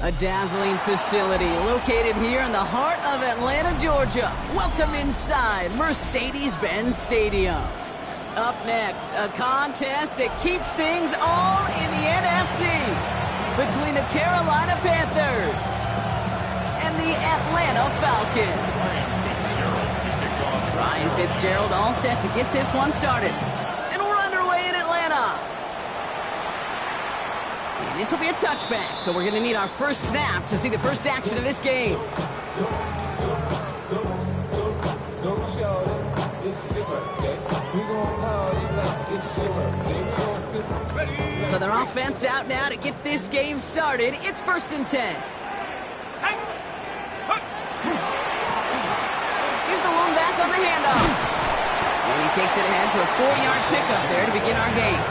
A dazzling facility located here in the heart of Atlanta, Georgia. Welcome inside Mercedes-Benz Stadium. Up next, a contest that keeps things all in the NFC between the Carolina Panthers and the Atlanta Falcons. Ryan Fitzgerald all set to get this one started. And we're underway in Atlanta. And this will be a touchback, so we're going to need our first snap to see the first action of this game. So their offense out now to get this game started. It's 1st and 10. Here's the lone back on the handoff. And he takes it ahead for a 4-yard pickup there to begin our game.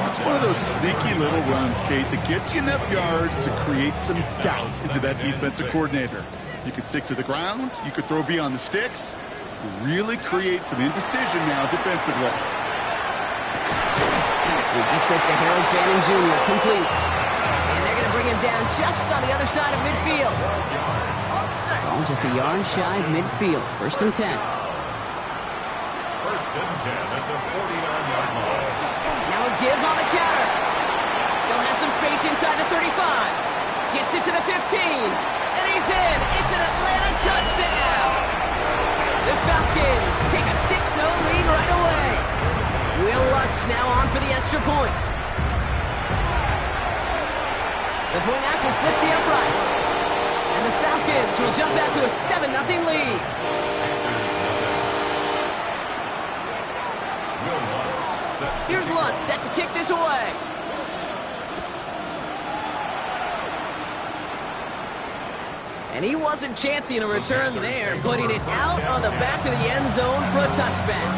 It's one of those sneaky little runs, Kate, that gets you enough yards to create some doubt into that defensive coordinator. You could stick to the ground. You could throw beyond the sticks. Really create some indecision now defensively. He gets this to Harold Fanning Jr. complete. And they're going to bring him down just on the other side of midfield. Ball just a yard shy of midfield. 1st and 10. 1st and 10 at the 40-yard line. Now a give on the counter. Still has some space inside the 35. Gets it to the 15. And he's in. It's an Atlanta touchdown. The Falcons take a 6-0 lead right away. Will Lutz now on for the extra point. The point after splits the uprights. And the Falcons will jump out to a 7-0 lead. Here's Lutz set to kick this away. And he wasn't chancing a return there, putting it out on the back of the end zone for a touchback.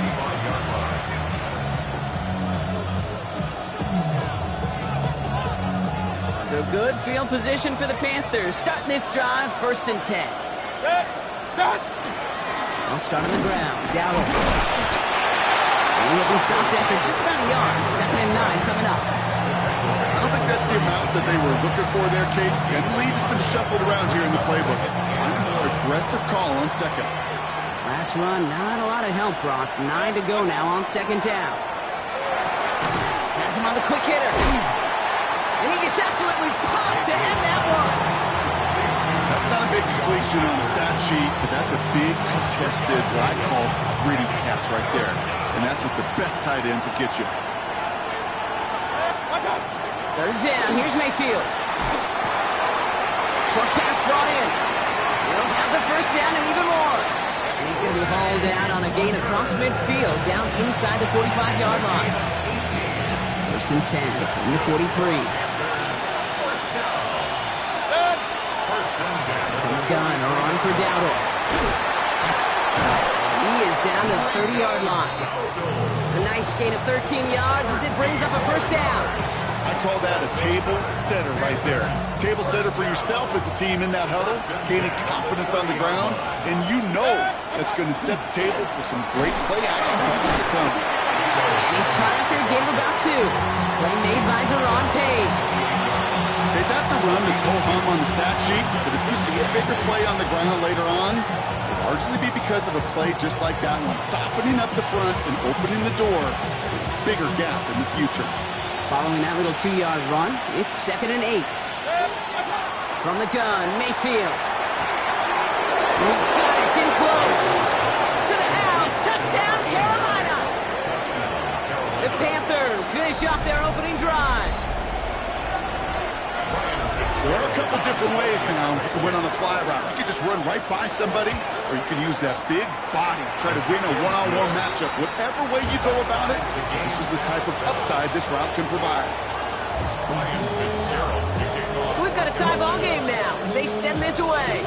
So good field position for the Panthers. Starting this drive, 1st and 10. They'll start on the ground. Dowdle. And he'll be stopped after just about a yard. 2nd and 9 coming up. I don't think that's the amount that they were looking for there, Kate. And lead to some shuffled around here in the playbook. Find a more aggressive call on 2nd. Last run, not a lot of help, Brock. 9 to go now on 2nd down. Has him on the quick hitter. And he gets absolutely popped to end that one. That's not a big completion on the stat sheet, but that's a big contested, what I call gritty catch right there. And that's what the best tight ends will get you. 3rd down, here's Mayfield. Short pass brought in. He'll have the 1st down and even more. And he's going to be hauled down on a gain across midfield, down inside the 45-yard line. 1st and 10 from the 43. From the gun, a run for Dowdle. He is down to the 30-yard line. A nice gain of 13 yards as it brings up a 1st down. I call that a table setter right there. Table setter for yourself as a team in that huddle, gaining confidence on the ground, and you know that's going to set the table for some great play action runs to come. And he's caught after a gain of about 2. Play made by Deron Payne. Okay, that's a run that's ho-hum on the stat sheet, but if you see a bigger play on the ground later on, it'll largely be because of a play just like that one, softening up the front and opening the door for a bigger gap in the future. Following that little 2-yard run, it's 2nd and 8. From the gun, Mayfield. He's got it, it's in close. To the house, touchdown Carolina! The Panthers finish off their opening drive. There are a couple different ways now you can win on the fly route. You can just run right by somebody, or you can use that big body, try to win a one-on-one matchup. Whatever way you go about it, this is the type of upside this route can provide. So we've got a tie ball game now as they send this away.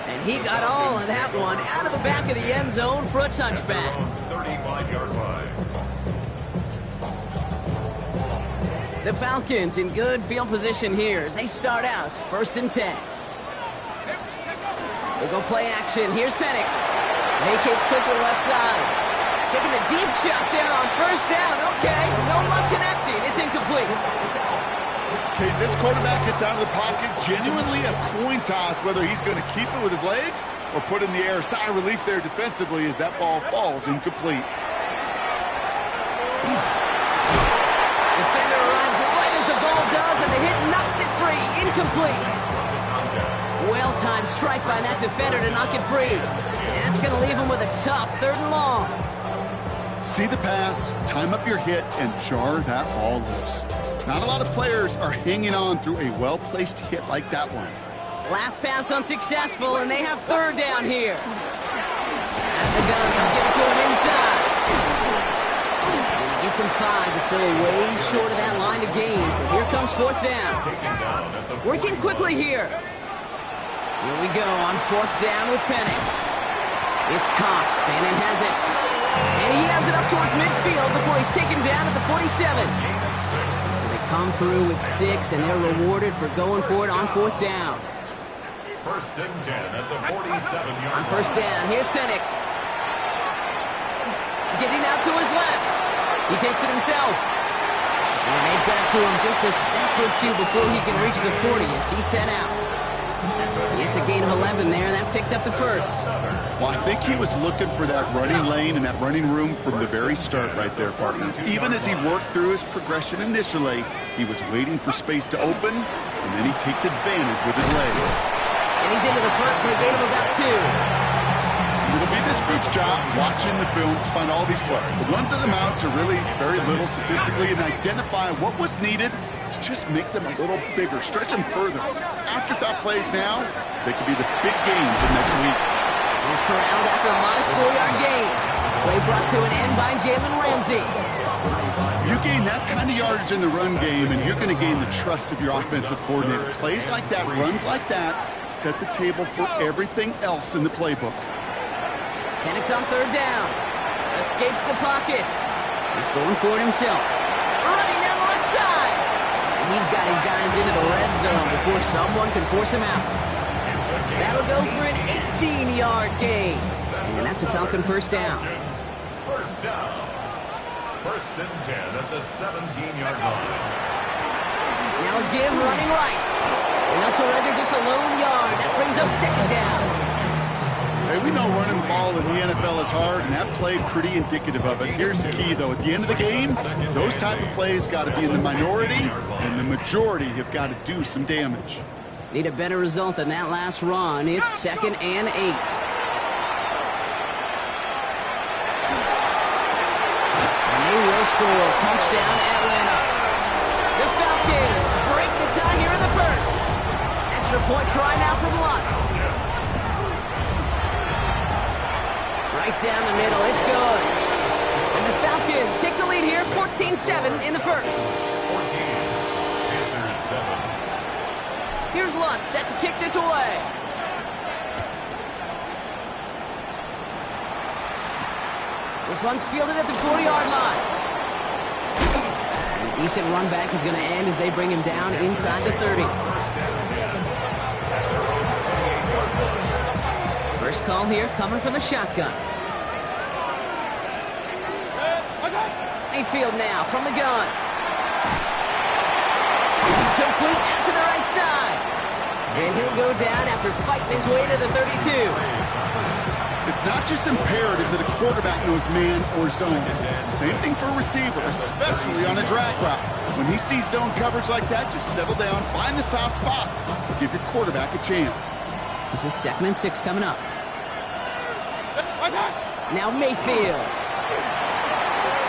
And he got all of that one out of the back of the end zone for a touchback. 35-yard line. The Falcons in good field position here as they start out 1st and 10. They'll go play action. Here's Penix. Vacates quickly left side. Taking a deep shot there on first down. Okay, no luck connecting. It's incomplete. Okay, this quarterback gets out of the pocket. Genuinely a coin toss whether he's going to keep it with his legs or put it in the air. Sigh of relief there defensively as that ball falls incomplete. Defender arrives right as the ball does, and the hit knocks it free. Incomplete. Well-timed strike by that defender to knock it free. And that's going to leave him with a tough 3rd and long. See the pass, time up your hit, and jar that ball loose. Not a lot of players are hanging on through a well-placed hit like that one. Last pass unsuccessful, and they have 3rd down here. And the gun can give it to him inside. And he gets him 5, but still a ways short of that line of gain. So here comes 4th down. Working quickly here. Here we go on 4th down with Penix. It's caught. Fannin has it. And he has it up towards midfield before he's taken down at the 47. So they come through with 6, and they're rewarded for going for it on 4th down. 1st and 10 at the 47-yard On 1st down, here's Penix. Getting out to his left. He takes it himself. And they've got to him just a step or 2 before he can reach the 40 as he's sent out. It's a gain of 11 there. That picks up the 1st. Well, I think he was looking for that running lane and that running room from the very start right there, partner. Even as he worked through his progression initially, he was waiting for space to open, and then he takes advantage with his legs. And he's into the front for a gain of about 2. It'll be this group's job watching the film to find all these plays. The ones that amount to really very little statistically and identify what was needed to just make them a little bigger, stretch them further. Afterthought plays now, they could be the big gains of next week. He's corralled after a modest 4-yard gain. Play brought to an end by Jalen Ramsey. You gain that kind of yardage in the run game, and you're going to gain the trust of your offensive coordinator. Plays like that, runs like that, set the table for everything else in the playbook. Penix on 3rd down. Escapes the pocket. He's going for it himself. Running down the left side. And he's got his guys into the red zone before someone can force him out. That'll go for an 18-yard gain. And that's a Falcon 1st down. 1st down. 1st and 10 at the 17-yard line. Now a give running right. And they'll surrender just a lone yard. That brings up 2nd down. Hey, we know running the ball in the NFL is hard, and that play pretty indicative of it. Here's the key, though. At the end of the game, those type of plays got to be in the minority, and the majority have got to do some damage. Need a better result than that last run. It's 2nd and 8. And they will score. Touchdown, Atlanta. The Falcons break the tie here in the 1st. Extra point try now from Lutz. Right down the middle, it's good. And the Falcons take the lead here, 14-7 in the 1st. 14, Panthers 7. Here's Lutz, set to kick this away. This one's fielded at the 40-yard line. And a decent run back is going to end as they bring him down inside the 30. First call here coming from the shotgun. Mayfield now from the gun. Complete out to the right side. And he'll go down after fighting his way to the 32. It's not just imperative that a quarterback knows man or zone. Same thing for a receiver, especially on a drag route. When he sees zone coverage like that, just settle down, find the soft spot, give your quarterback a chance. This is 2nd and 6 coming up. Now Mayfield.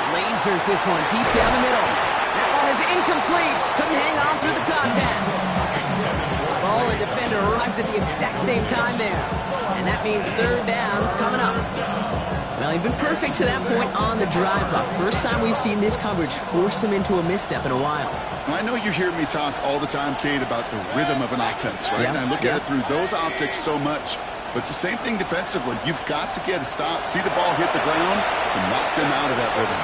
Lasers this one deep down the middle. That one is incomplete. Couldn't hang on through the contact. Ball and defender arrived at the exact same time there. And that means 3rd down coming up. Well, he'd been perfect to that point on the drive clock. First time we've seen this coverage force him into a misstep in a while. Well, I know you hear me talk all the time, Kate, about the rhythm of an offense, right? Yeah. And I look at it through those optics so much. But it's the same thing defensively. You've got to get a stop, see the ball hit the ground to knock them out of that rhythm.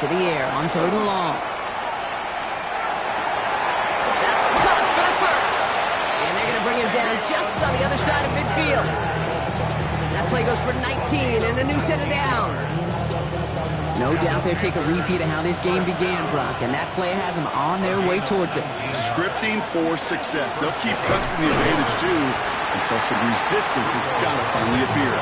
To the air on 3rd and long. That's caught for the 1st. And they're going to bring him down just on the other side of midfield. That play goes for 19 and a new set of downs. No doubt they'll take a repeat of how this game began, Brock, and that play has them on their way towards it. Scripting for success. They'll keep pressing the advantage, too, until some resistance has got to finally appear.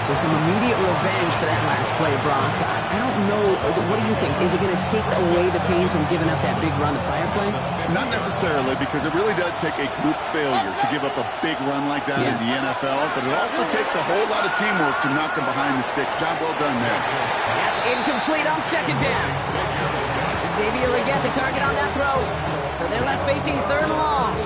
So some immediate revenge for that last play, Brock. I don't know. What do you think? Is it going to take away the pain from giving up that big run the prior play? Not necessarily, because it really does take a group failure to give up a big run like that in the NFL, but it also takes a whole lot of teamwork to knock them behind the sticks. Job well done there. That's incomplete on second down. Xavier will get the target on that throw. So they're left facing third and long.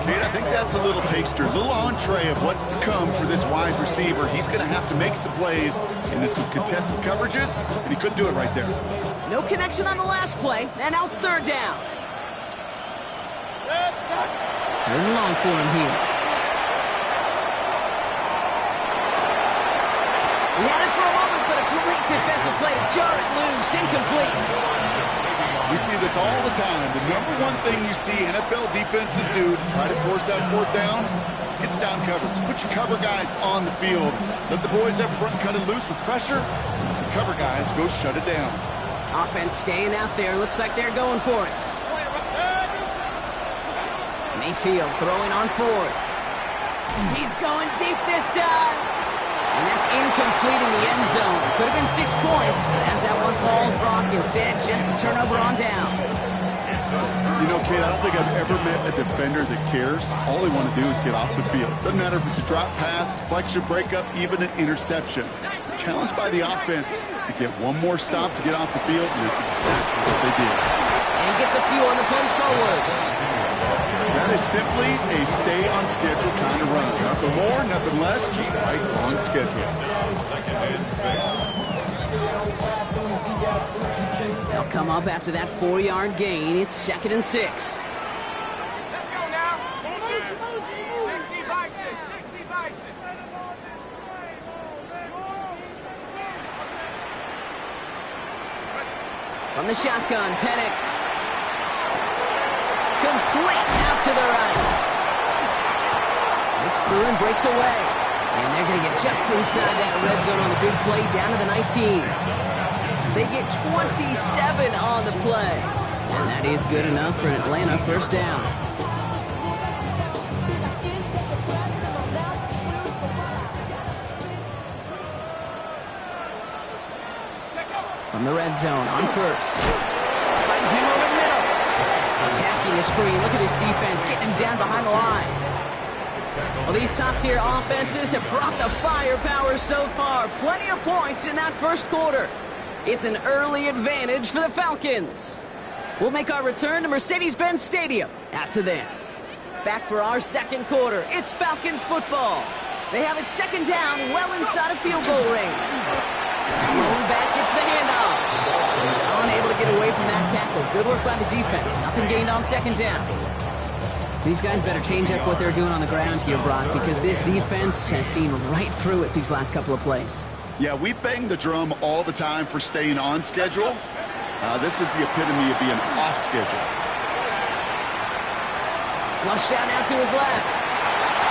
Kate, I think that's a little taster, a little entree of what's to come for this wide receiver. He's going to have to make some plays into some contested coverages, and he couldn't do it right there. No connection on the last play, and now it's third down. Third and long for him here. He had it for a moment, but a great defensive play to jar it loose, incomplete. We see this all the time. The number one thing you see NFL defenses do to try to force that fourth down, it's down coverage. Put your cover guys on the field. Let the boys up front cut it loose with pressure. Let the cover guys go shut it down. Offense staying out there. Looks like they're going for it. Mayfield throwing on fourth. He's going deep this time. And that's incomplete in the end zone. Could have been 6 points. As that one falls, Brock, instead, just a turnover on downs. You know, Kate, I don't think I've ever met a defender that cares. All they want to do is get off the field. Doesn't matter if it's a drop pass, deflection, breakup, even an interception. Challenged by the offense to get one more stop to get off the field, and that's exactly what they did. And he gets a few on the punch forward. That is simply a stay-on-schedule kind of run. Nothing more, nothing less, just right on schedule. They'll come up after that 4-yard gain. It's 2nd and 6. Let's go now. 60 bison, 60 bison. From the shotgun, Penix. Complete out to the right. Looks through and breaks away. And they're going to get just inside that red zone on the big play down to the 19. They get 27 on the play. And that is good enough for an Atlanta first down. From the red zone on first. Finds him over the middle. Attacking the screen. Look at his defense, getting him down behind the line. Well, these top-tier offenses have brought the firepower so far. Plenty of points in that first quarter. It's an early advantage for the Falcons. We'll make our return to Mercedes-Benz Stadium after this. Back for our second quarter. It's Falcons football. They have it second down, well inside of field goal range. Going back gets the handoff. He's unable to get away from that tackle. Good work by the defense. Nothing gained on second down. These guys better change up what they're doing on the ground here, Brock, because this defense has seen right through it these last couple of plays. Yeah, we bang the drum all the time for staying on schedule. This is the epitome of being off schedule. Flushed out now to his left.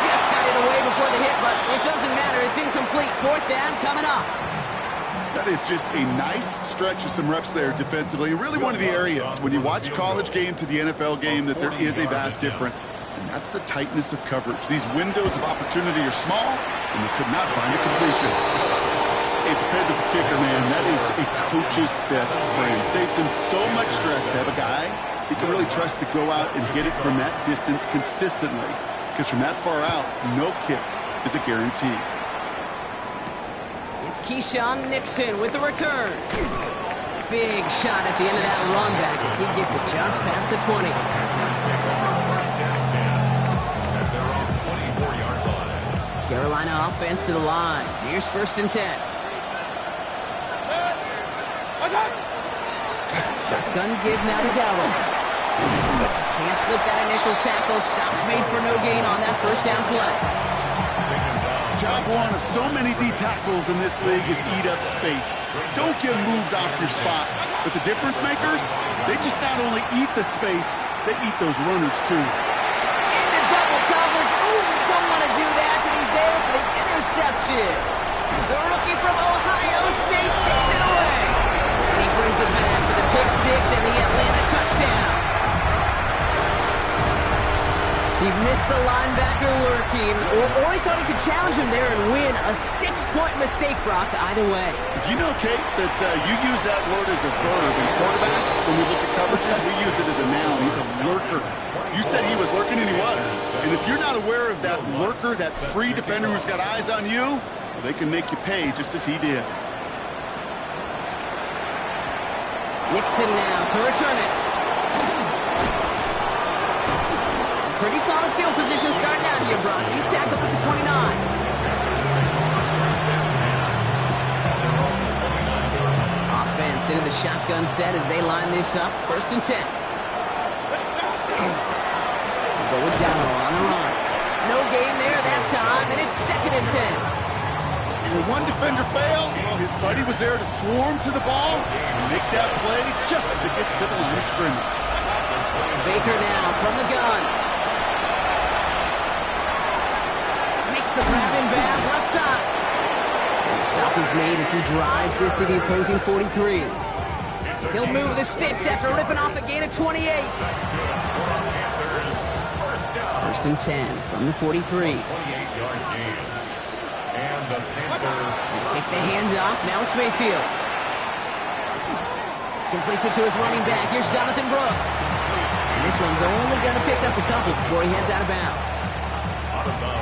Just got it away before the hit, but it doesn't matter. It's incomplete. Fourth down coming up. That is just a nice stretch of some reps there defensively. Really one of the areas when you watch college game to the NFL game that there is a vast difference. And that's the tightness of coverage. These windows of opportunity are small, and they could not find a completion. A dependable kicker, man, that is a coach's best friend. Saves him so much stress to have a guy he can really trust to go out and hit it from that distance consistently. Because from that far out, no kick is a guarantee. It's Keyshawn Nixon with the return. Big shot at the end of that run back as he gets it just past the 20. Carolina offense to the line. Here's 1st and 10. Shotgun give now to Dowell. Can't slip that initial tackle. Stops made for no gain on that first down play. Job one of so many D tackles in this league is eat up space. Don't get moved off your spot. But the difference makers, they just not only eat the space, they eat those runners too. Into double coverage. Ooh, don't want to do that. And he's there for the interception. The rookie from Ohio State takes it away. He brings it back for the pick six and the Atlanta touchdown. He missed the linebacker lurking, or he thought he could challenge him there and win. A 6-point mistake, Brock, either way. You know, Kate, that you use that word as a verb in quarterbacks. When we look at coverages, we use it as a noun. He's a lurker. You said he was lurking, and he was. And if you're not aware of that lurker, that free defender who's got eyes on you, well, they can make you pay just as he did. Nixon now to return it. Pretty solid field position starting out here, Brock. He's tackled at the 29. Offense into the shotgun set as they line this up. 1st and 10. Go with Dowdle on the run. No gain there that time, and it's 2nd and 10. And when one defender failed, well, his buddy was there to swarm to the ball and make that play just as it gets to the line of scrimmage. Baker now from the gun. Makes the grab in bounds left side. And the stop is made as he drives this to the opposing 43. He'll move the sticks after ripping off a gain of 28. 1st and 10 from the 43. 28-yard gain. And the Panthers. They kick the handoff. Now it's Mayfield. Completes it to his running back. Here's Jonathan Brooks. And this one's only going to pick up a couple before he heads out of bounds.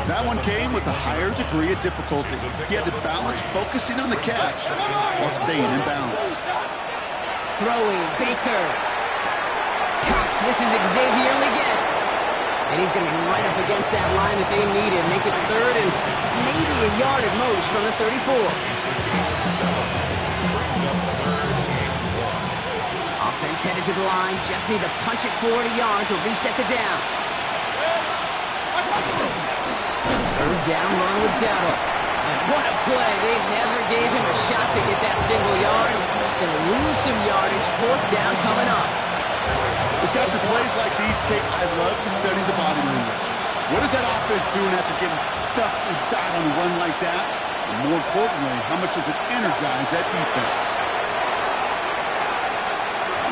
That one came with a higher degree of difficulty. He had to balance focusing on the catch while staying in bounds. Throwing, Baker. Cuts, this is Xavier Leggett. And he's going to be right up against that line that they need and make it 3rd and maybe a yard at most from the 34. Offense headed to the line, just need to punch it forward a yard to reset the downs. 3rd down run with Dowdle. And what a play. They never gave him a shot to get that single yard. He's going to lose some yardage. 4th down coming up. It's after plays like these, Kate, I love to study the body language. What is that offense doing after getting stuffed inside on a run like that? And more importantly, how much does it energize that defense?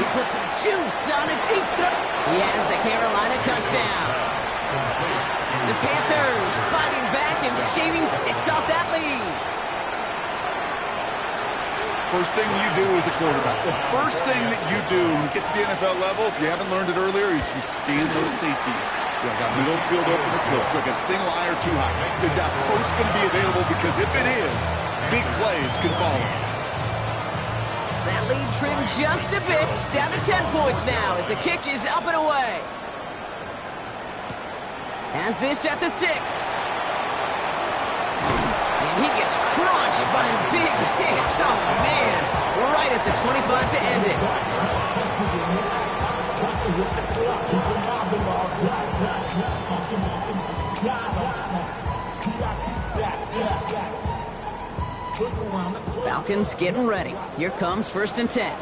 He puts some juice on a deep throw. He has the Carolina touchdown. The Panthers fighting back and shaving 6 off that lead. First thing you do as a quarterback, the first thing that you do when you get to the NFL level, if you haven't learned it earlier, is you scan those safeties. Do I got middle field open or close? Do I got single eye or too high? Is that post going to be available? Because if it is, big plays can follow. That lead trimmed just a bit, down to 10 points now as the kick is up and away. Has this at the 6. And he gets crunched by a big hit. Oh, man. Right at the 25 to end it. Falcons getting ready. Here comes 1st and 10.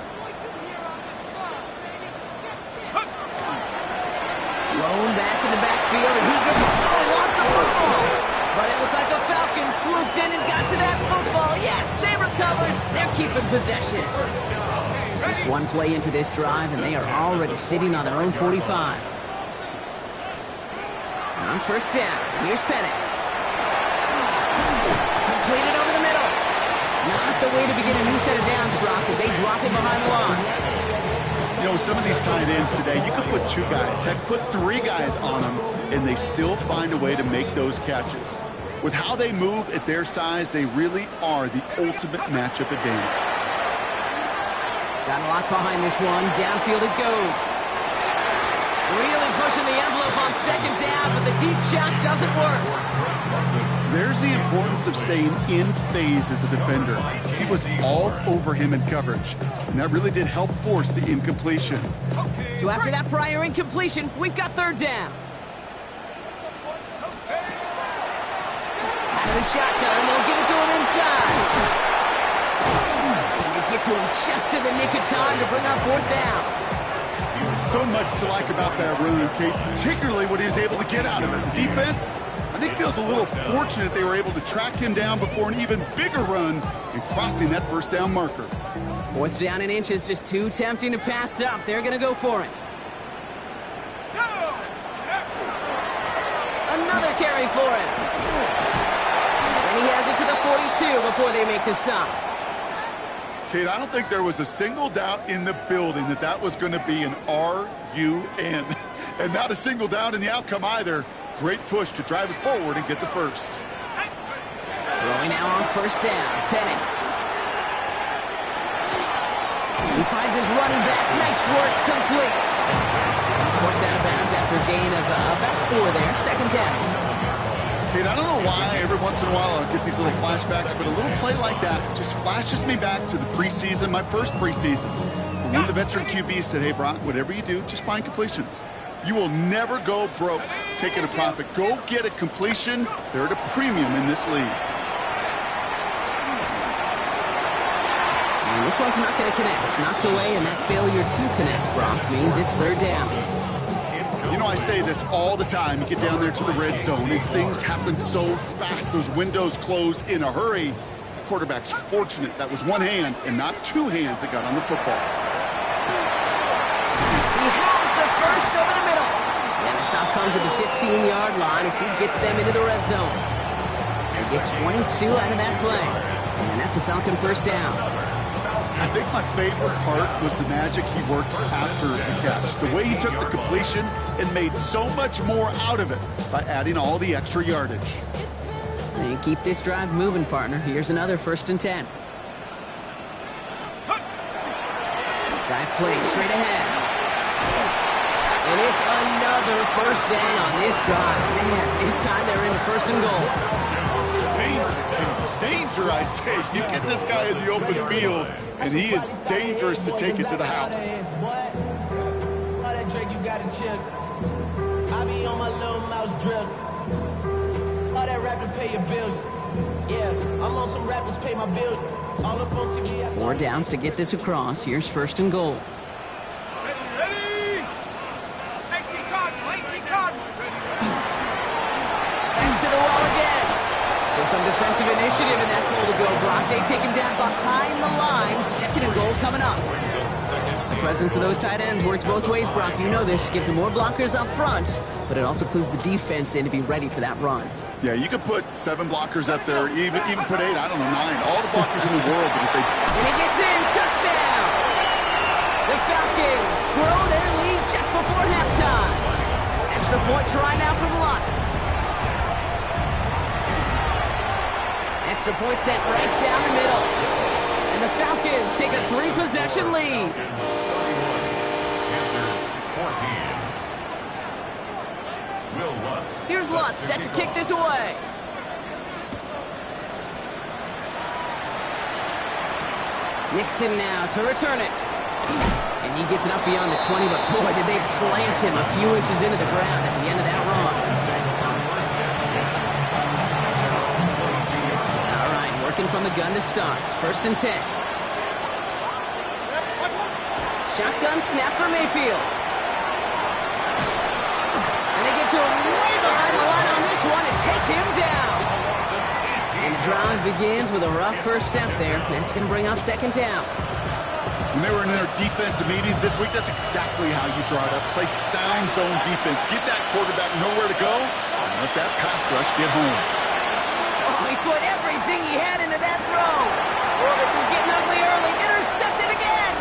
Thrown back in the backfield, and he goes, oh, he lost the football. But it looked like a Falcon swooped in and got to that football. Yes, they recovered. They're keeping possession. Just one play into this drive, and they are already sitting on their own 45. On 1st down, here's Penix. Completed over the middle. Not the way to begin a new set of downs, Brock, as they drop it behind the line. You know, some of these tight ends today, you could put 2 guys, heck, put 3 guys on them, and they still find a way to make those catches. With how they move at their size, they really are the ultimate matchup advantage. Got a lot behind this one. Downfield it goes. Really pushing the envelope on 2nd down, but the deep shot doesn't work. There's the importance of staying in phase as a defender. He was all over him in coverage, and that really did help force the incompletion. So after that prior incompletion, we've got 3rd down. Out of the shotgun, they'll give it to him inside. And they get to him just in the nick of time to bring up 4th down. So much to like about that run, Kate, particularly what he was able to get out of it. The defense, I think he feels a little fortunate they were able to track him down before an even bigger run and crossing that first down marker. 4th down and inches, just too tempting to pass up. They're going to go for it. Another carry for him. And he has it to the 42 before they make the stop. Kate, I don't think there was a single doubt in the building that that was going to be an R-U-N. And not a single doubt in the outcome either. Great push to drive it forward and get the first. Throwing now on 1st down. Penix. He finds his running back. Nice work. Complete. He's forced out of bounds after a gain of about 4 there. 2nd down. Kate, I don't know why every once in a while I'll get these little flashbacks, but a little play like that just flashes me back to the preseason, my first preseason. When one of the veteran QBs said, hey, Brock, whatever you do, just find completions. You will never go broke taking a profit. Go get a completion. They're at a premium in this league. And this one's not going to connect. Knocked away, and that failure to connect, Brock, means it's 3rd down. You know, I say this all the time. You get down there to the red zone, and things happen so fast. Those windows close in a hurry. The quarterback's fortunate that was one hand and not 2 hands that got on the football. He has the first over the middle. And the stop comes at the 15-yard line as he gets them into the red zone. They get 22 out of that play. And that's a Falcon 1st down. I think my favorite part was the magic he worked after the catch. The way he took the completion and made so much more out of it by adding all the extra yardage. And keep this drive moving, partner. Here's another 1st and 10. Dive play straight ahead. And it's another 1st down on this drive. Man, this time they're in 1st and goal. Danger, I say. You get this guy in the open field, and he is dangerous to take it to the house. I be on my little mouse drip. All that rap to pay your bills. Yeah, I'm on some rappers pay my bills. All up on TV. 4 downs to get this across. Here's 1st and goal. Ready? 18 cards, 18 cards. Back to the wall again. So some defensive initiative in that goal to go, Brock. They take him down behind the line. 2nd and goal coming up. The presence of those tight ends works both ways, Brock. You know this. Gives them more blockers up front, but it also clues the defense in to be ready for that run. Yeah, you could put 7 blockers up there, even put 8, I don't know, 9. All the blockers in the world. But if they... And he gets in. Touchdown! The Falcons grow their lead just before halftime. Extra point try now from Lutz. Extra point sent right down the middle. And the Falcons take a 3-possession lead. Here's Lutz, set to kick this away. Nixon now to return it. And he gets it up beyond the 20, but boy, did they plant him a few inches into the ground at the end of that run. All right, working from the gun to start. 1st and 10. Shotgun snap for Mayfield. And they get to him way behind the line on this one and take him down. And the drive begins with a rough first step there. That's going to bring up 2nd down. When they were in their defensive meetings this week, that's exactly how you draw it up. Play sound zone defense. Give that quarterback nowhere to go, and let that pass rush get home. Oh, he put everything he had into that throw. Oh, this is getting ugly early. Intercepted again.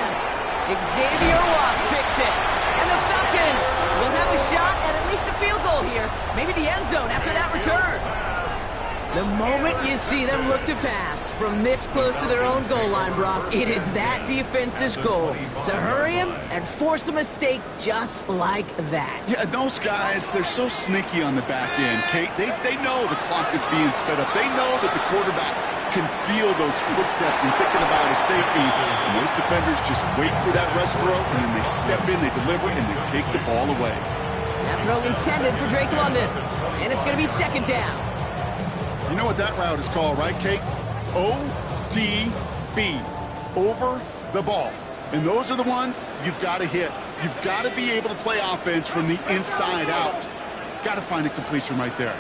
Xavier Watts picks it. And the Falcons will have a shot at least a field goal here. Maybe the end zone after that return. The moment you see them look to pass from this close to their own goal line, Brock, it is that defense's goal to hurry him and force a mistake just like that. Yeah, those guys, they're so sneaky on the back end, Kate. They know the clock is being sped up. They know that the quarterback can feel those footsteps and thinking about his safety. And those defenders just wait for that rush throw, and then they step in, they deliver, and they take the ball away. That throw intended for Drake London. And it's going to be 2nd down. You know what that route is called, right, Kate? ODB, over the ball. And those are the ones you've got to hit. You've got to be able to play offense from the inside out. Got to find a completion right there.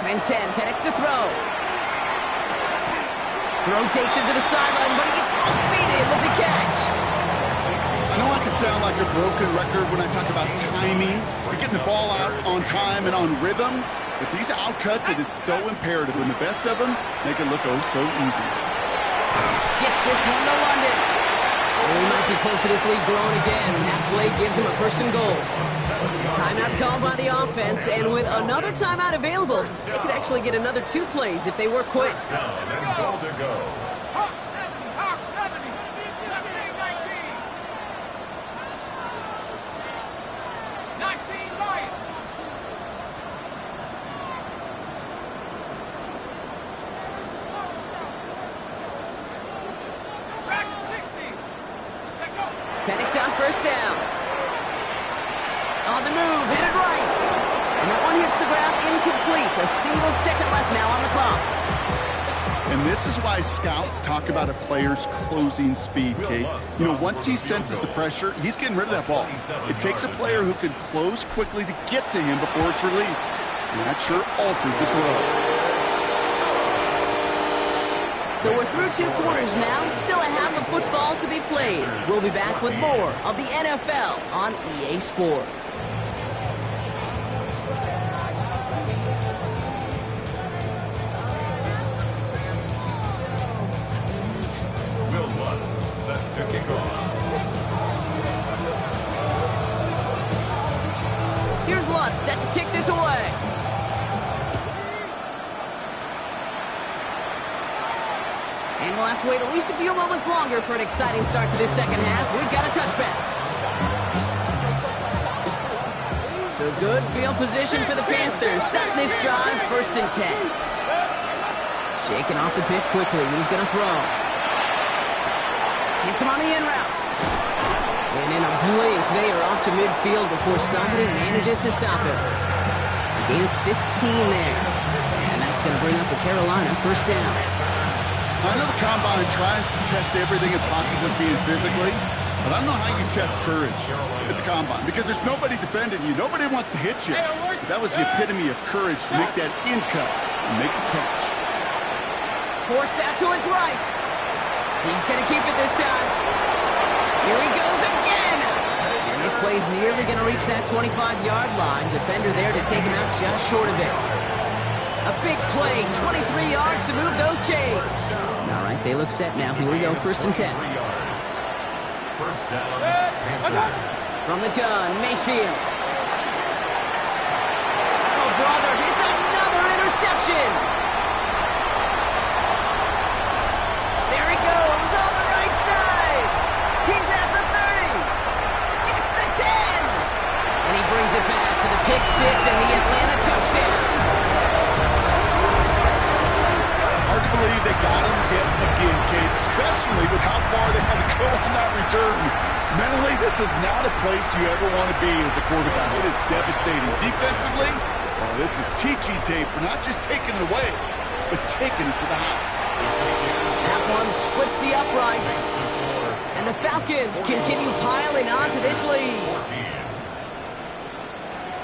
and 10. Penix to throw. Throw takes him to the sideline, but he gets both feet in with the catch. I know I can sound like a broken record when I talk about timing, but getting the ball out on time and on rhythm. But these outcuts, it is so imperative. And the best of them make it look oh so easy. Gets this one to London. Well, he might be close to this lead growing again. That play gives him a 1st and goal. Timeout called by the offense, and with another timeout available, they could actually get another 2 plays if they work quick. Goal to go. Hawk 70, Hawk 70. Left wing 19. 19 Lions. Dragon 60. Take go. Penix on 1st down. On the move, hit it right. And that one hits the ground incomplete. A single second left now on the clock. And this is why scouts talk about a player's closing speed, Kate. You know, once he senses the pressure, he's getting rid of that ball. It takes a player who can close quickly to get to him before it's released. And that sure altered the throw. So we're through 2 quarters now. Still a half of football to be played. We'll be back with more of the NFL on EA Sports. Set to kick off. Here's Lutz set to kick this away. And we'll have to wait at least a few moments longer for an exciting start to this second half. We've got a touchback. So good field position for the Panthers. Starting this drive, 1st and 10. Shaking off the pick quickly. He's going to throw. Hits him on the in route. And in a blink, they are off to midfield before somebody manages to stop him. A gain of 15 there. And that's going to bring up the Carolina 1st down. I know the Combine tries to test everything it possibly can physically, but I don't know how you test courage at the Combine because there's nobody defending you. Nobody wants to hit you. But that was the epitome of courage to make that in cut and make the catch. Force that to his right. He's going to keep it this time. Here he goes again. And this play's nearly going to reach that 25-yard line. Defender there to take him out just short of it. A big play, 23 yards to move those chains. All right, they look set now. Here we go, 1st and 10. 1st down. From the gun, Mayfield. Oh, brother, it's another interception. Brings it back for the pick 6 and the Atlanta touchdown. Hard to believe they got him yet again, Kate, especially with how far they had to go on that return. Mentally, this is not a place you ever want to be as a quarterback. It is devastating. Defensively, well, this is teaching tape for not just taking it away, but taking it to the house. That one splits the uprights. And the Falcons continue piling on to this lead. 14.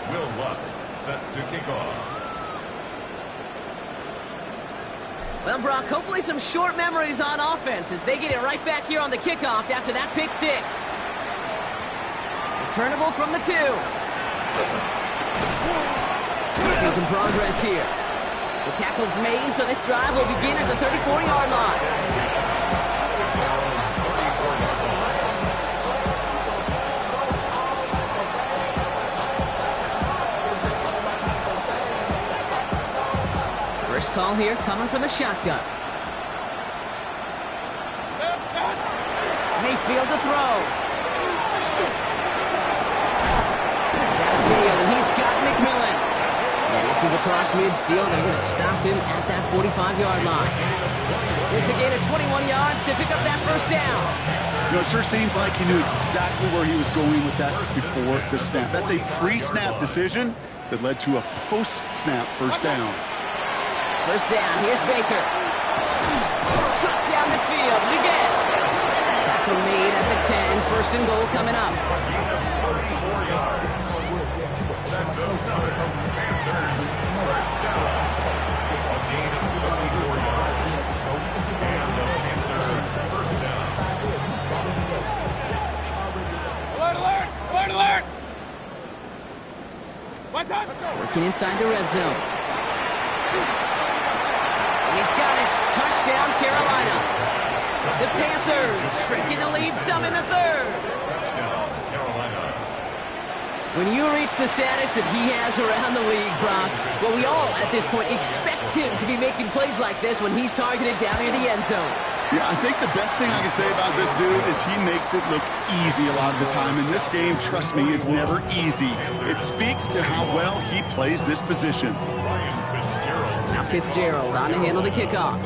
Will Lutz set to kick off. Well, Brock, hopefully some short memories on offense as they get it right back here on the kickoff after that pick 6. Returnable from the 2. Making some progress here. The tackle's made, so this drive will begin at the 34-yard line. First call here coming from the shotgun. Mayfield to throw. Downfield, and he's got McMillan. And this is across midfield. They're going to stop him at that 45-yard line. It's a gain of 21 yards to pick up that 1st down. You know, it sure seems like he knew exactly where he was going with that before the snap. That's a pre-snap decision that led to a post-snap 1st down. 1st down, here's Baker. Cut down the field, Leggett. Tackle made at the 10, 1st and goal coming up. 34 yards. That's another Panthers 1st down. Working inside the red zone. He's got it. Touchdown, Carolina. The Panthers shrinking the lead some in the third. Touchdown, Carolina. When you reach the status that he has around the league, Brock, well, we all, at this point, expect him to be making plays like this when he's targeted down near the end zone. Yeah, I think the best thing I can say about this dude is he makes it look easy a lot of the time. And this game, trust me, is never easy. It speaks to how well he plays this position. Now Fitzgerald on to handle the kickoff.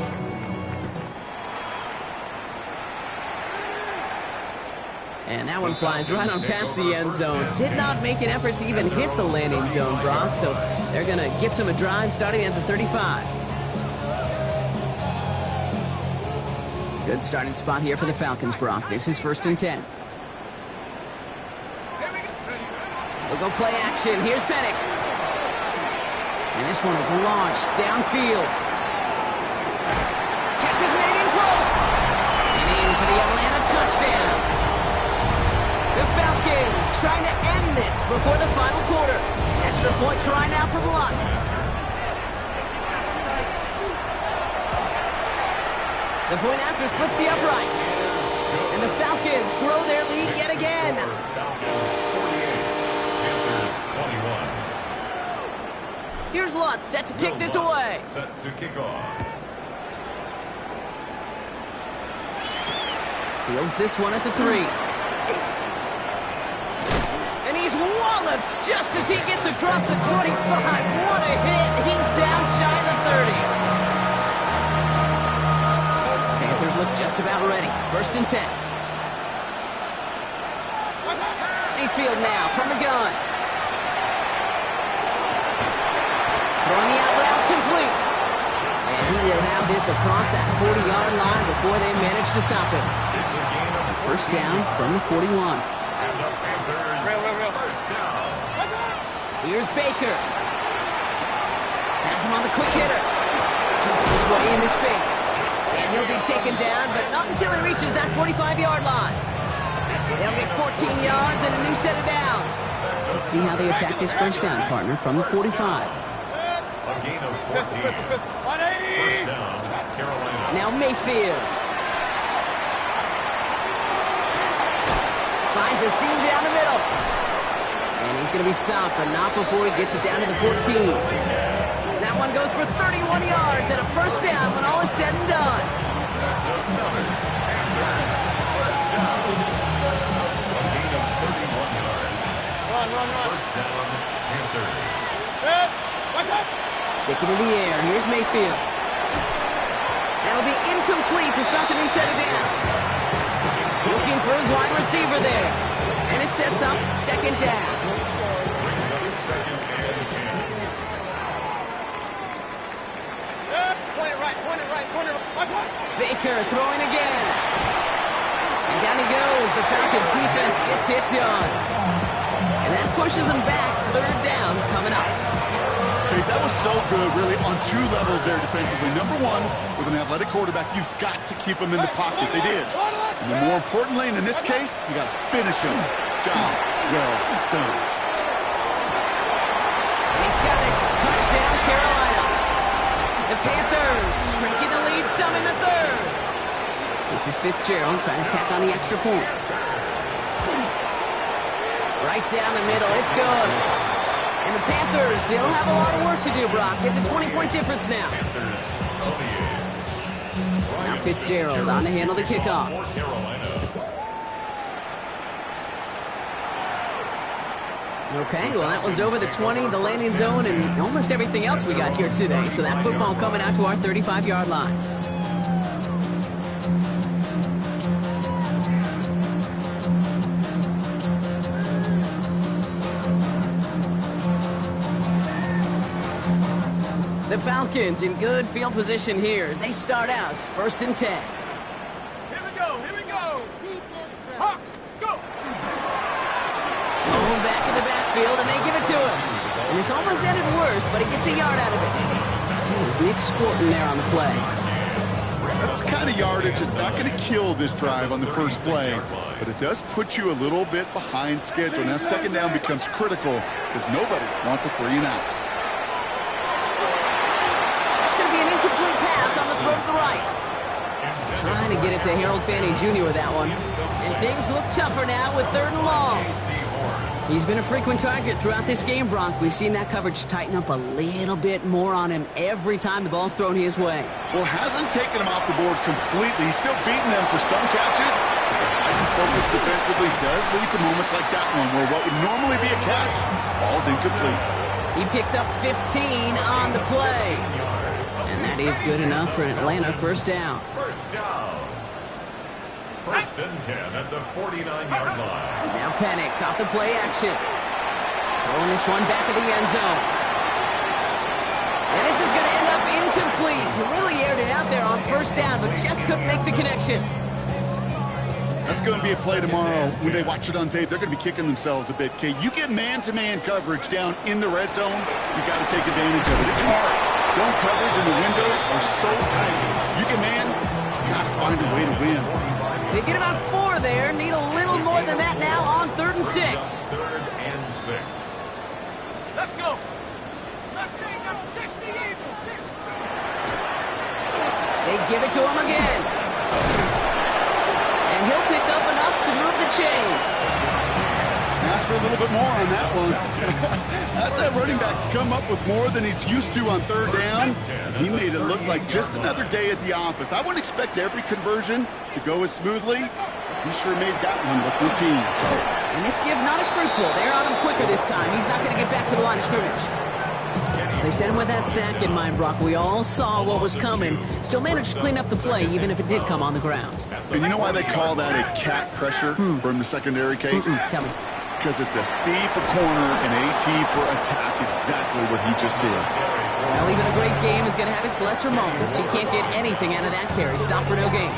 And that one flies right on past the end zone. Did not make an effort to even hit the landing zone, Brock. So they're going to gift him a drive starting at the 35. Good starting spot here for the Falcons, Brock. This is 1st and 10. We'll go play action. Here's Penix. And this one is launched downfield. Catch is made in close. And in for the Atlanta touchdown. The Falcons trying to end this before the final quarter. Extra point try now from Lutz. The point after splits the upright. And the Falcons grow their lead yet again. Falcons 48, Panthers 21. Here's Lutz set to kick this away. Set to kick off. Fields this one at the 3. And he's walloped just as he gets across the 25. What a hit. He's down shy of the 30. Panthers look just about ready. 1st and 10. Mayfield now from the gun. Throwing the out route complete. And he will have this across that 40-yard line before they manage to stop him. It's a gain of 1st down from the 41. And the Panthers, first down. Here's Baker. Has him on the quick hitter. Jumps his way into space. And he'll be taken down, but not until he reaches that 45-yard line. They'll get 14 yards and a new set of downs. Let's see how they attack this 1st down, partner, from the 45. A gain of 14. 1st down, Carolina. Now Mayfield. Finds a seam down the middle. And he's going to be stopped, but not before he gets it down to the 14. That one goes for 31 yards and a 1st down when all is said and done. That's another Panthers first down. A gain of 31 yards. Run. 1st down, Panthers. Stick it in the air. Here's Mayfield. That'll be incomplete to start the new set of downs. Looking for his wide receiver there. And it sets up 2nd down. Brings up 2nd and 10. Point it right. Baker throwing again. And down he goes. The Falcons defense gets it done. And that pushes them back. 3rd down coming up. Okay, that was so good, really, on 2 levels there defensively. Number 1, with an athletic quarterback, you've got to keep him in the pocket. They did. And then more importantly, and in this case, you got to finish him. Job well done. He's got it. Touchdown, Carolina. The Panthers shrinking the lead some in the 3rd. This is Fitzgerald trying to tack on the extra point. Right down the middle. It's good. And the Panthers still have a lot of work to do, Brock. It's a 20-point difference now. Panthers 28. Now Fitzgerald on to handle the kickoff. For Carolina. Okay, well, that one's over the 20, the landing zone, and almost everything else we got here today. So that football coming out to our 35-yard line. The Falcons in good field position here as they start out 1st and 10. Here we go. Hawks, go. Going back in the backfield, and they give it to him. And this almost ended worse, but he gets a yard out of it. There's Nick Scorton there on the play. That's the kind of yardage that's not going to kill this drive on the first play, but it does put you a little bit behind schedule. Now 2nd down becomes critical because nobody wants a 3 and out. Trying to get it to Harold Fanning Jr. with that one. And things look tougher now with 3rd and long. He's been a frequent target throughout this game, Brock. We've seen that coverage tighten up a little bit more on him every time the ball's thrown his way. Well, hasn't taken him off the board completely. He's still beating them for some catches. But focus defensively does lead to moments like that one where what would normally be a catch falls incomplete. He picks up 15 on the play. And that is good enough for an Atlanta first down. First down. 1st and 10 at the 49-yard line. Now Penix off the play action. Throwing this one back of the end zone. And this is going to end up incomplete. He really aired it out there on 1st down, but just couldn't make the connection. That's going to be a play tomorrow. When they watch it on tape, they're going to be kicking themselves a bit. Okay, you get man-to-man coverage down in the red zone, you got to take advantage of it. It's hard. Zone coverage and the windows are so tight. You get man, you got to find a way to win. They get about 4 there. Need a little more than that now on 3rd and 6. 3rd and 6. Let's go. Let's take up 60 Eagles. 60. They give it to him again. And he'll pick up enough to move the chains. Ask for a little bit more on that one. That's that running back to come up with more than he's used to on 3rd down. He made it look like just another day at the office. I wouldn't expect every conversion to go as smoothly. He sure made that one look routine. And this give not as fruitful. They're on him quicker this time. He's not going to get back to the line of scrimmage. They sent him with that sack in mind, Brock. We all saw what was coming. Still managed to clean up the play, even if it did come on the ground. And you know why they call that a cat pressure from the secondary, Kate? Tell me. Because it's a C for corner and a T for attack, exactly what he just did. Well, even a great game is going to have its lesser moments. You can't get anything out of that carry. Stop for no gain.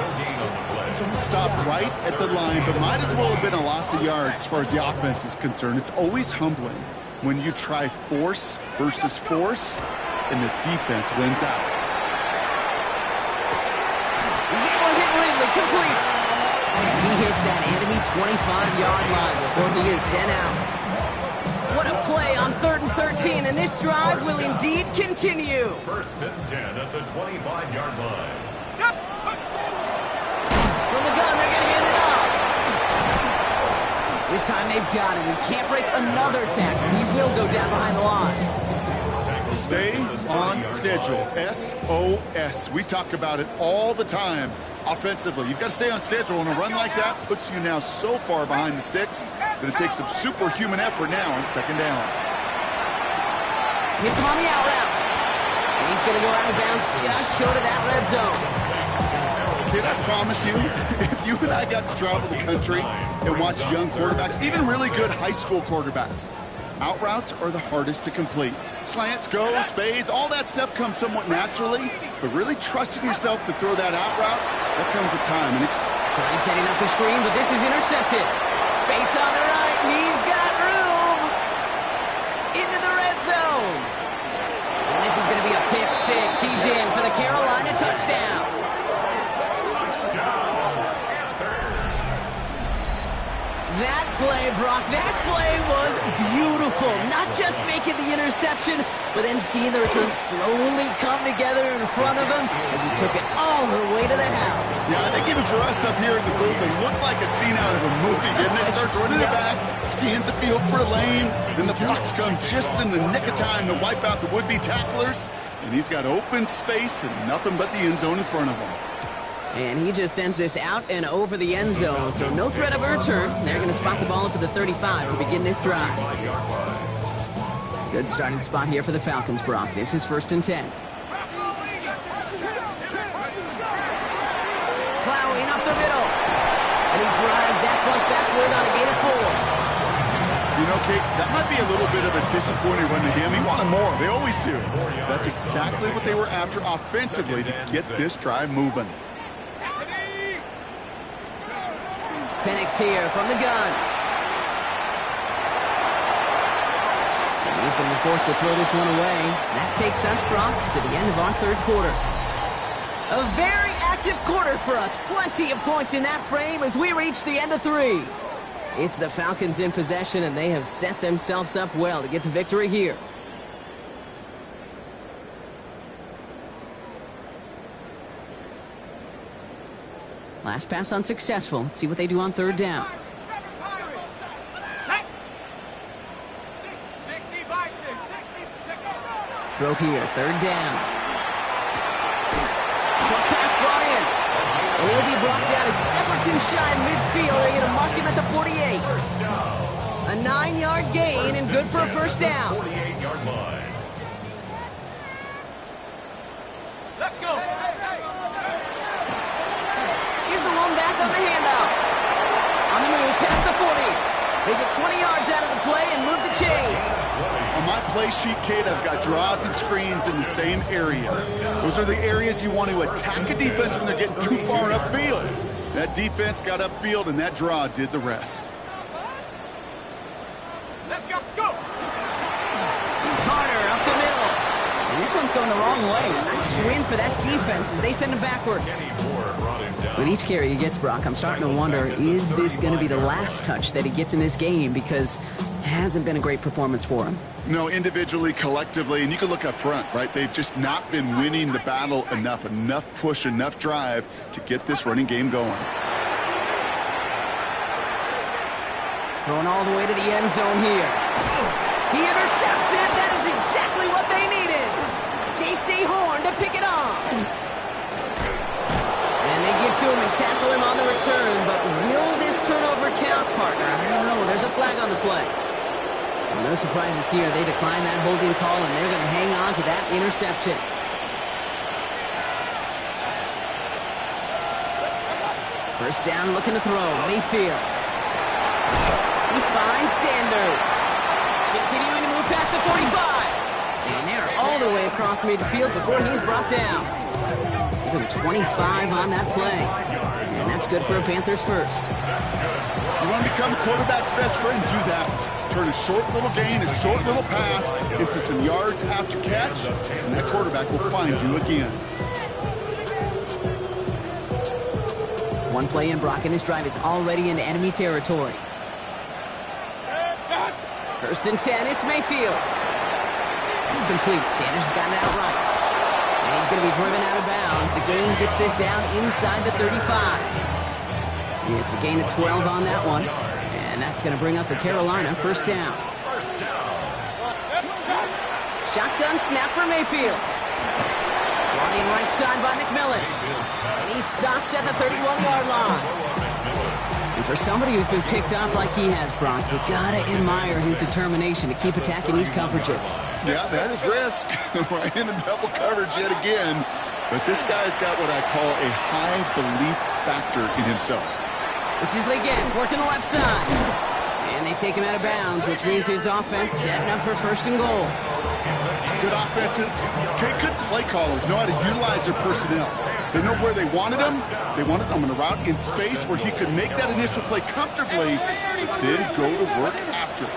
Stopped right at the line, but might as well have been a loss of yards as far as the offense is concerned. It's always humbling when you try force versus force, and the defense wins out. He's able to hit Ridley, complete. And he hits that enemy 25-yard line before he is sent out. What a play on 3rd and 13, and this drive will indeed continue. 1st and 10 at the 25-yard line. From the gun, they're going to hand it off. This time they've got him. He can't break another tackle. He will go down behind the line. Stay on schedule. SOS. We talk about it all the time. Offensively, you've got to stay on schedule, and a run like that puts you now so far behind the sticks that it takes some superhuman effort now on 2nd down. Hits him on the out route. And he's going to go out of bounds just short of that red zone. Kid, I promise you, if you and I got to travel the country and watch young quarterbacks, even really good high school quarterbacks, out routes are the hardest to complete. Slants, goes, fades, all that stuff comes somewhat naturally, but really trusting yourself to throw that out route, that comes with time. And Trying setting up the screen, but this is intercepted. Space on the right. He's got room. Into the red zone. And this is going to be a pick 6. He's in for the Carolina touchdown. That play, Brock, that play was beautiful. Not just making the interception, but then seeing the return slowly come together in front of him as he took it all the way to the house. yeah, I think even for us up here in the booth, it looked like a scene out of a movie, didn't it? Starts running it back, scans the field for a lane, then the blocks come just in the nick of time to wipe out the would-be tacklers, and he's got open space and nothing but the end zone in front of him. And he just sends this out and over the end zone, so no threat of a return. They're going to spot the ball up at the 35 to begin this drive. Good starting spot here for the Falcons, Brock. This is 1st and 10. Plowing up the middle. And he drives that punt backward on a gain of 4. You know, Kate, that might be a little bit of a disappointing run to him. He wanted more. They always do. That's exactly what they were after offensively to get this drive moving. Penix here from the gun. And he's going to be forced to throw this one away. That takes us, Brock, to the end of our 3rd quarter. A very active quarter for us. Plenty of points in that frame as we reach the end of 3. It's the Falcons in possession, and they have set themselves up well to get the victory here. Last pass unsuccessful. Let's see what they do on third down. 60 by 6. 60. Throw here, third down. Short pass brought in. And he'll be brought down a step or two shy of midfield. They're going to mark him at the 48. A 9-yard gain and good for a first down. 48-yard line. Let's go. Here's the one back on the handoff. On the move, past the 40. They get 20 yards out of the play and move the chains. On my play sheet, Kate, I've got draws and screens in the same area. Those are the areas you want to attack a defense when they're getting too far upfield. That defense got upfield, and that draw did the rest. Let's go. Go. Carter up the middle. And this one's going the wrong way. Nice win for that defense as they send him backwards. With each carry he gets, Brock, I'm starting to wonder, is this going to be the last touch that he gets in this game? Because it hasn't been a great performance for him. No, individually, collectively, and you can look up front, right? They've just not been winning the battle enough push, enough drive to get this running game going. Going all the way to the end zone here. He intercepts it. That is exactly what they needed. J.C. Horn to pick it off. And they get to him and tackle him on the return. But will this turnover count, partner? I don't know. There's a flag on the play. Well, no surprises here. They decline that holding call, and they're going to hang on to that interception. First down, looking to throw. Mayfield. He finds Sanders. Continuing to move past the 45. And they're all the way across midfield before he's brought down. Give him 25 on that play. And that's good for a Panthers first. You want to become a quarterback's best friend, do that. Turn a short little gain, a short little pass into some yards after catch, and that quarterback will find you again. One play in, Brock, and this drive is already into enemy territory. First and 10, it's Mayfield. It's complete. Sanders has gotten it outright. And he's going to be driven out of bounds. The gain gets this down inside the 35. It's a gain of 12 on that one. And that's going to bring up a Carolina first down. Shotgun snap for Mayfield. Brought in right side by McMillan. And he's stopped at the 31-yard line. And for somebody who's been picked off like he has, Brock, you gotta admire his determination to keep attacking these coverages. Yeah, that is risk. Right into double coverage yet again. But this guy's got what I call a high belief factor in himself. This is Liggins working the left side. And they take him out of bounds, which means his offense setting up for first and goal. Good offenses. Good play callers know how to utilize their personnel. They know where they wanted him. They wanted him on a route in space where he could make that initial play comfortably, then go to work after.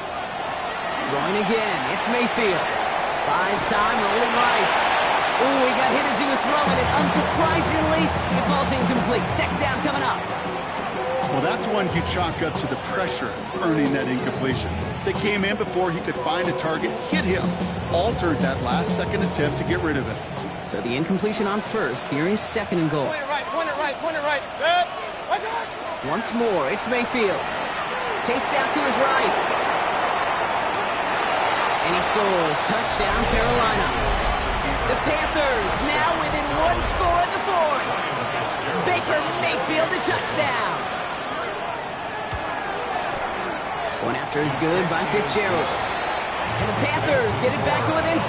Throwing again. It's Mayfield. Buys time, rolling right. Ooh, he got hit as he was throwing it. Unsurprisingly, it falls incomplete. Second down coming up. Well, that's one you chalk up to the pressure earning that incompletion. They came in before he could find a target, hit him, altered that last second attempt to get rid of it. So the incompletion on first. Here is second and goal. Point it right, point it right, point it right. Once more, it's Mayfield. Chased out to his right. And he scores. Touchdown, Carolina. The Panthers now within one score at the fourth. Baker Mayfield, the touchdown. One after is good by Fitzgerald. And the Panthers get it back to within 6.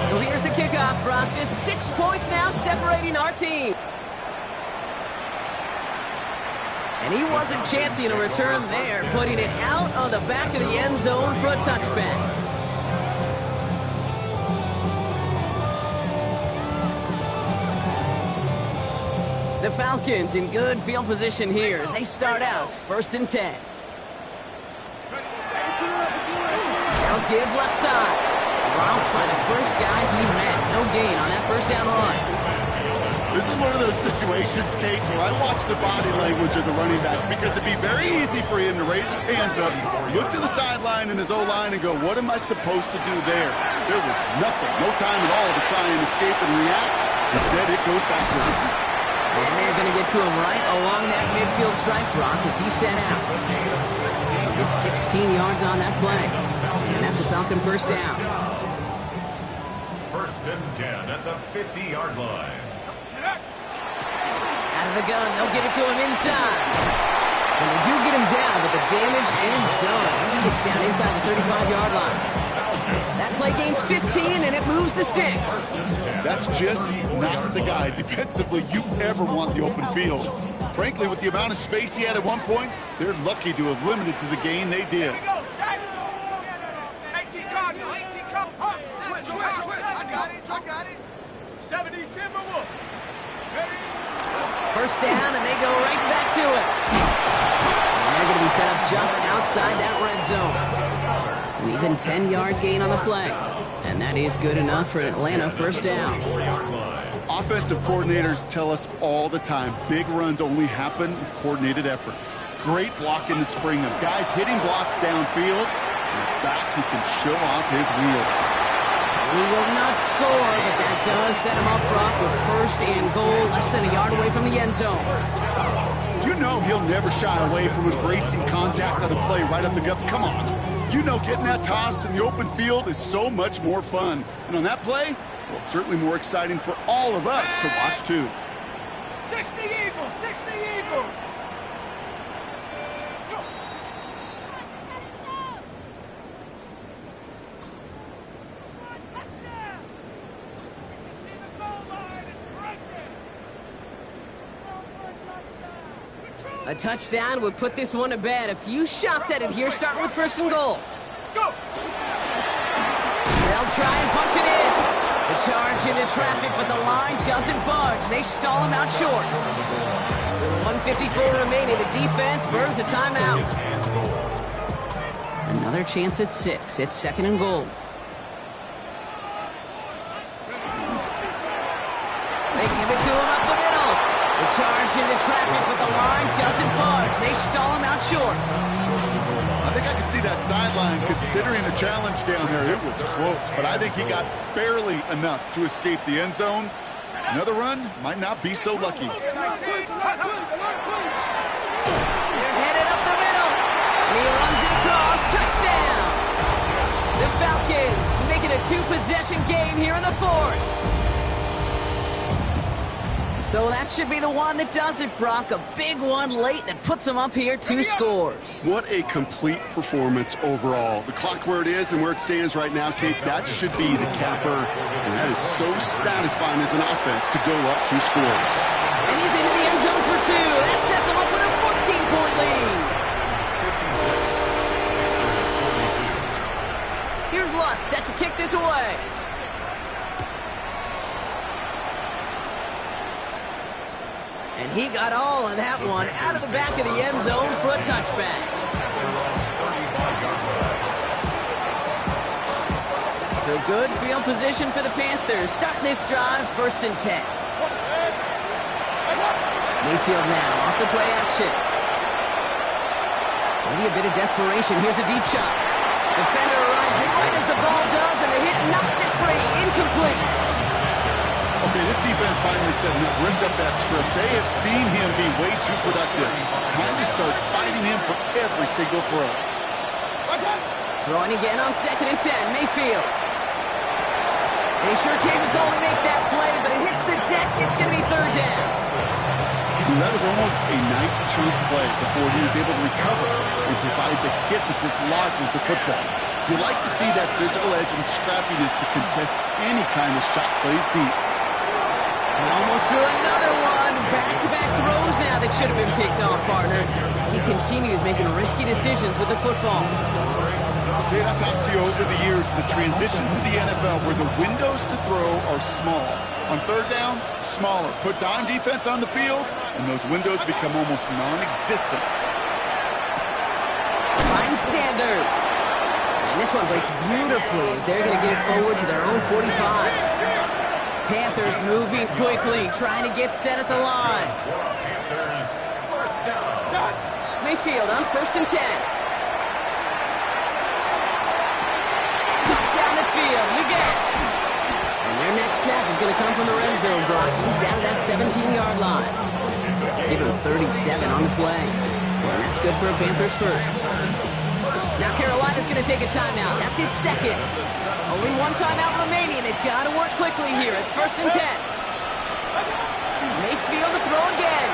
So here's the kickoff, Brock. Just 6 points now separating our team. And he wasn't chancing a return there, putting it out on the back of the end zone for a touchback. The Falcons in good field position here as they start out first and 10. They'll give left side. Dropped by the first guy he met. No gain on that first down line. This is one of those situations, Kate, where I watch the body language of the running back because it'd be very easy for him to raise his hands up, look to the sideline and his O-line and go, what am I supposed to do there? There was nothing, no time at all to try and escape and react. Instead, it goes backwards. And they're going to get to him right along that midfield stripe, Brock, as he set out. It's 16 yards on that play. And that's a Falcon first down. First and 10 at the 50-yard line. Out of the gun, they'll give it to him inside. And they do get him down, but the damage is done. He gets down inside the 35-yard line. That play gains 15, and it moves the sticks. That's just not the guy defensively you ever want the open field. Frankly, with the amount of space he had at one point, they're lucky to have limited to the gain they did. 18 Cardinal, 18 come up. I got it. 70 Timberwolves. First down, and they go right back to it. And they're going to be set up just outside that red zone. An even 10-yard gain on the play. And that is good enough for an Atlanta first down. Offensive coordinators tell us all the time, big runs only happen with coordinated efforts. Great block in the spring of guys hitting blocks downfield, and a back who can show off his wheels. We will not score, but that does set him up, Brock, with first and goal, less than a yard away from the end zone. You know he'll never shy away from embracing contact on a play right up the gut. Come on. You know getting that toss in the open field is so much more fun. And on that play, well, certainly more exciting for all of us to watch, too. 60 Eagles, 60 Eagles. A touchdown would put this one to bed. A few shots at it here, starting with first and goal. Let's go. They'll try and punch it in. The charge into traffic, but the line doesn't budge. They stall him out short. With 1:54 remaining, the defense burns a timeout. Another chance at 6. It's second and goal. They give it to him up the middle. The charge into traffic, but the line doesn't budge. They stall him out short. I think I could see that sideline considering the challenge down there. It was close, but I think he got barely enough to escape the end zone. Another run might not be so lucky. They're headed up the middle. And he runs it across. Touchdown. The Falcons make it a 2-possession game here in the fourth. So that should be the one that does it, Brock. A big one late that puts them up here 2 scores. What a complete performance overall. The clock where it is and where it stands right now, Kate, that should be the capper. And that is so satisfying as an offense to go up 2 scores. And he's into the end zone for 2. That sets him up with a 14-point lead. Here's Lutz set to kick this away. And he got all of that one out of the back of the end zone for a touchback. So good field position for the Panthers. Starting this drive, first and 10. Mayfield now off the play action. Maybe a bit of desperation. Here's a deep shot. Defender arrives right as the ball does, and the hit knocks it free. Incomplete. Okay, this defense finally said enough, ripped up that script. They have seen him be way too productive. Time to start fighting him for every single throw. Throwing again on second and 10, Mayfield. And he sure came to only make that play, but it hits the deck. It's going to be third down. That was almost a nice chunk play before he was able to recover and provide the hit that dislodges the football. You like to see that physical edge and scrappiness to contest any kind of shot plays deep. He almost threw another one. Back-to-back throws now that should have been picked off, partner, as he continues making risky decisions with the football. Okay, I've talked to you over the years, the transition to the NFL where the windows to throw are small. On third down, smaller. Put dime defense on the field, and those windows become almost non-existent. Finds Sanders. And this one breaks beautifully as they're going to get it forward to their own 45. Panthers moving quickly, trying to get set at the line. Panthers first down. Mayfield on first and 10. Down the field, you get snap is going to come from the red zone, Brock. He's down at that 17-yard line. Give him 37 on the play. And that's good for a Panthers first. Now Carolina's going to take a timeout. That's its second. Only one timeout remaining. They've got to work quickly here. It's 1st and 10. Mayfield to throw again.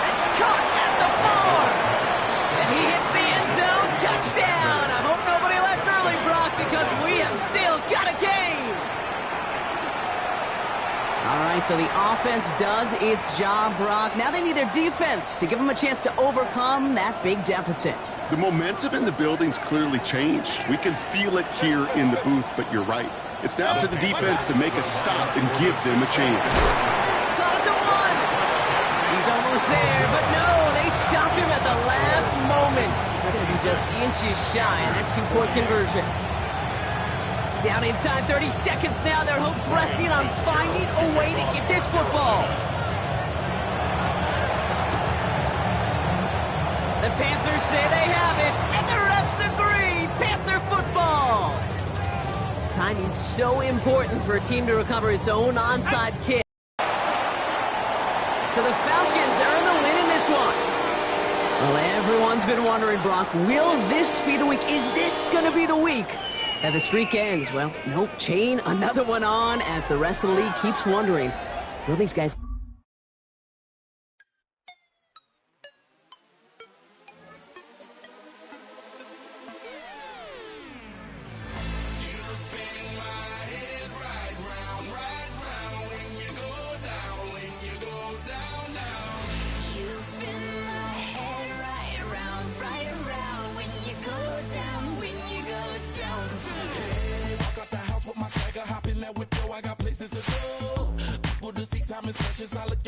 That's caught at the 4. And he hits the end zone. Touchdown. I hope nobody left early, Brock, because we have still got a game. All right, so the offense does its job, Brock. Now they need their defense to give them a chance to overcome that big deficit. The momentum in the building's clearly changed. We can feel it here in the booth, but you're right. It's now to the defense to make a stop and give them a chance. Caught at the 1. He's almost there, but no, they stop him at the last moment. He's going to be just inches shy in that 2-point conversion. Down inside 30 seconds now. Their hopes resting on finding a way to get this football. The Panthers say they have it, and the refs agree. Panther football. Timing's so important for a team to recover its own onside kick. So the Falcons earn the win in this one. Well, everyone's been wondering, Brock, will this be the week? Is this going to be the week that the streak ends? Well, nope. Chain another one on as the rest of the league keeps wondering, will these guys... Hop in that whip, yo, I got places to go. People to see, time is precious. I look